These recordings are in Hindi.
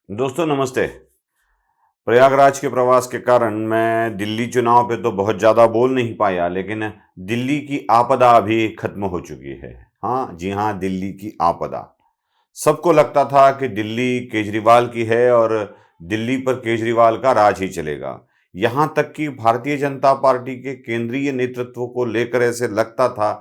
दोस्तों नमस्ते। प्रयागराज के प्रवास के कारण मैं दिल्ली चुनाव पे तो बहुत ज़्यादा बोल नहीं पाया, लेकिन दिल्ली की आपदा अभी खत्म हो चुकी है। हाँ जी हाँ, दिल्ली की आपदा। सबको लगता था कि दिल्ली केजरीवाल की है और दिल्ली पर केजरीवाल का राज ही चलेगा। यहाँ तक कि भारतीय जनता पार्टी के केंद्रीय नेतृत्व को लेकर ऐसे लगता था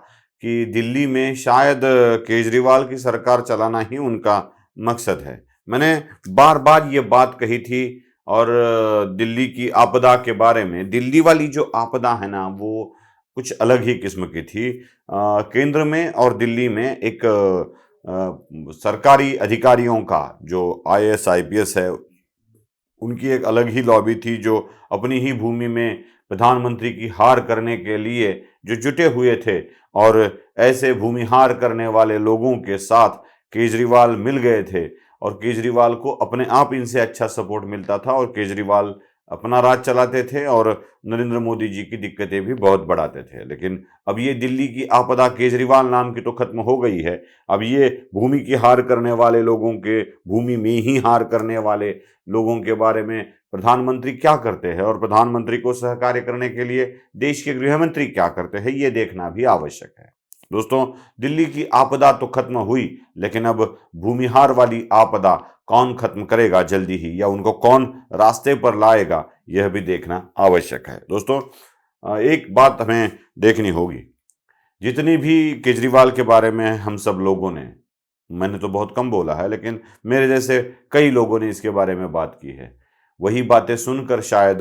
कि दिल्ली में शायद केजरीवाल की सरकार चलाना ही उनका मकसद है। मैंने बार बार ये बात कही थी। और दिल्ली की आपदा के बारे में, दिल्ली वाली जो आपदा है ना, वो कुछ अलग ही किस्म की थी। केंद्र में और दिल्ली में एक सरकारी अधिकारियों का, जो आईएएस आईपीएस है, उनकी एक अलग ही लॉबी थी, जो अपनी ही भूमि में प्रधानमंत्री की हार करने के लिए जो जुटे हुए थे। और ऐसे भूमिहार करने वाले लोगों के साथ केजरीवाल मिल गए थे और केजरीवाल को अपने आप इनसे अच्छा सपोर्ट मिलता था और केजरीवाल अपना राज चलाते थे और नरेंद्र मोदी जी की दिक्कतें भी बहुत बढ़ाते थे। लेकिन अब ये दिल्ली की आपदा केजरीवाल नाम की तो खत्म हो गई है। अब ये भूमि की हार करने वाले लोगों के, भूमि में ही हार करने वाले लोगों के बारे में प्रधानमंत्री क्या करते हैं और प्रधानमंत्री को सहकार्य करने के लिए देश के गृह मंत्री क्या करते हैं, ये देखना भी आवश्यक है। दोस्तों, दिल्ली की आपदा तो खत्म हुई, लेकिन अब भूमिहार वाली आपदा कौन खत्म करेगा जल्दी ही, या उनको कौन रास्ते पर लाएगा, यह भी देखना आवश्यक है। दोस्तों, एक बात हमें देखनी होगी। जितनी भी केजरीवाल के बारे में हम सब लोगों ने, मैंने तो बहुत कम बोला है, लेकिन मेरे जैसे कई लोगों ने इसके बारे में बात की है। वही बातें सुनकर शायद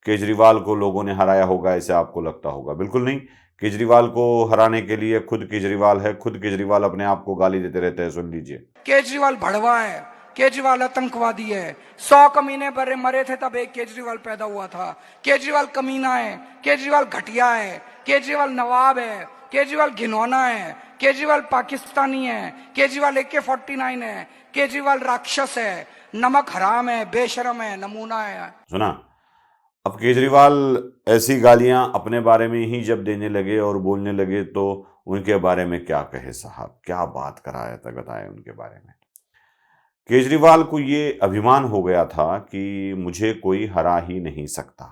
केजरीवाल को लोगों ने हराया होगा, ऐसे आपको लगता होगा। बिल्कुल नहीं। केजरीवाल को हराने के लिए खुद केजरीवाल है, खुद केजरीवाल अपने आप को गाली देते रहते हैं। सुन लीजिए। केजरीवाल भड़वा है, केजरीवाल आतंकवादी है। 100 कमीने बड़े मरे थे तब एक केजरीवाल पैदा हुआ था। केजरीवाल कमीना है, केजरीवाल घटिया है, केजरीवाल नवाब है, केजरीवाल घिनौना है, केजरीवाल पाकिस्तानी है, केजरीवाल AK-49 है, केजरीवाल राक्षस है, नमक हराम है, बेशरम है, नमूना है। सुना। अब केजरीवाल ऐसी गालियां अपने बारे में ही जब देने लगे और बोलने लगे, तो उनके बारे में क्या कहे साहब, क्या बात कराया था, बताएं उनके बारे में। केजरीवाल को ये अभिमान हो गया था कि मुझे कोई हरा ही नहीं सकता।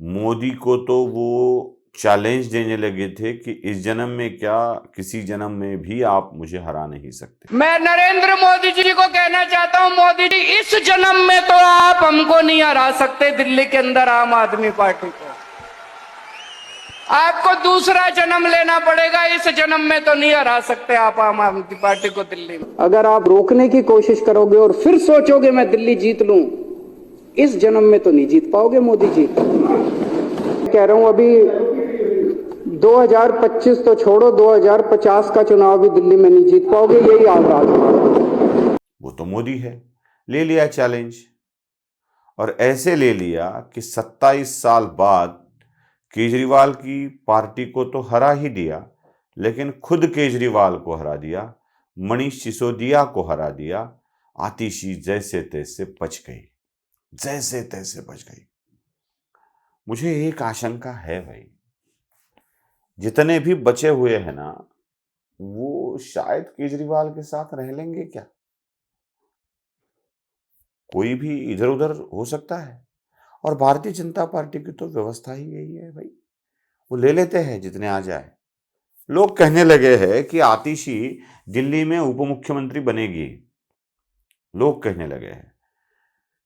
मोदी को तो वो चैलेंज देने लगे थे कि इस जन्म में क्या, किसी जन्म में भी आप मुझे हरा नहीं सकते। मैं नरेंद्र मोदी जी को कहना चाहता हूं, मोदी जी इस जन्म में तो आप हमको नहीं हरा सकते, दिल्ली के अंदर आम आदमी पार्टी को। आपको दूसरा जन्म लेना पड़ेगा, इस जन्म में तो नहीं हरा सकते आप आम आदमी पार्टी को दिल्ली में। अगर आप रोकने की कोशिश करोगे और फिर सोचोगे मैं दिल्ली जीत लूं, इस जन्म में तो नहीं जीत पाओगे मोदी जी। कह रहा हूं, अभी 2025 तो छोड़ो, 2050 का चुनाव भी दिल्ली में नहीं जीत पाओगे, यही आगाज है। वो तो मोदी है, ले लिया चैलेंज। और ऐसे ले लिया कि 27 साल बाद केजरीवाल की पार्टी को तो हरा ही दिया, लेकिन खुद केजरीवाल को हरा दिया, मनीष सिसोदिया को हरा दिया। आतिशी जैसे तैसे बच गई, जैसे तैसे बच गई। मुझे एक आशंका है भाई, जितने भी बचे हुए हैं ना, वो शायद केजरीवाल के साथ रह लेंगे क्या? कोई भी इधर उधर हो सकता है। और भारतीय जनता पार्टी की तो व्यवस्था ही यही है भाई, वो ले लेते हैं जितने आ जाए। लोग कहने लगे हैं कि आतिशी दिल्ली में उप मुख्यमंत्री बनेगी। लोग कहने लगे हैं।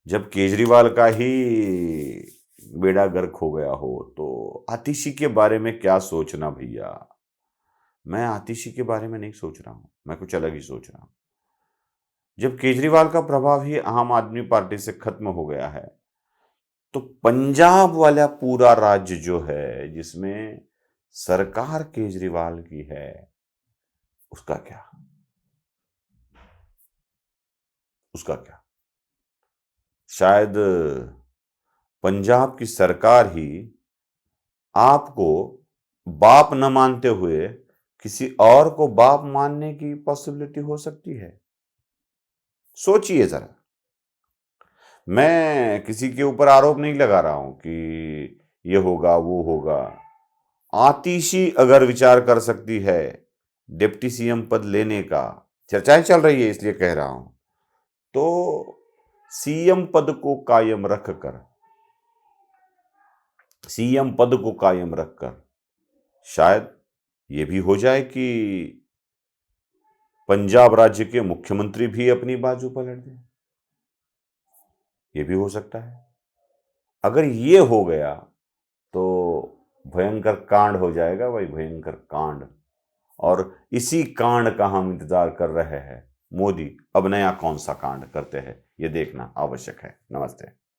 जब केजरीवाल का ही बेड़ा गर्क हो गया हो, तो आतिशी के बारे में क्या सोचना भैया। मैं आतिशी के बारे में नहीं सोच रहा हूं, मैं कुछ अलग ही सोच रहा हूं। जब केजरीवाल का प्रभाव ही आम आदमी पार्टी से खत्म हो गया है, तो पंजाब वाला पूरा राज्य जो है, जिसमें सरकार केजरीवाल की है, उसका क्या, उसका क्या? शायद पंजाब की सरकार ही आपको बाप न मानते हुए किसी और को बाप मानने की पॉसिबिलिटी हो सकती है। सोचिए जरा। मैं किसी के ऊपर आरोप नहीं लगा रहा हूं कि ये होगा वो होगा। आतिशी अगर विचार कर सकती है डिप्टी सीएम पद लेने का, चर्चाएं चल रही है इसलिए कह रहा हूं, तो सीएम पद को कायम रखकर शायद ये भी हो जाए कि पंजाब राज्य के मुख्यमंत्री भी अपनी बाजू पलट दें। ये भी हो सकता है। अगर ये हो गया तो भयंकर कांड हो जाएगा भाई, भयंकर कांड। और इसी कांड का हम इंतजार कर रहे हैं। मोदी अब नया कौन सा कांड करते हैं, ये देखना आवश्यक है। नमस्ते।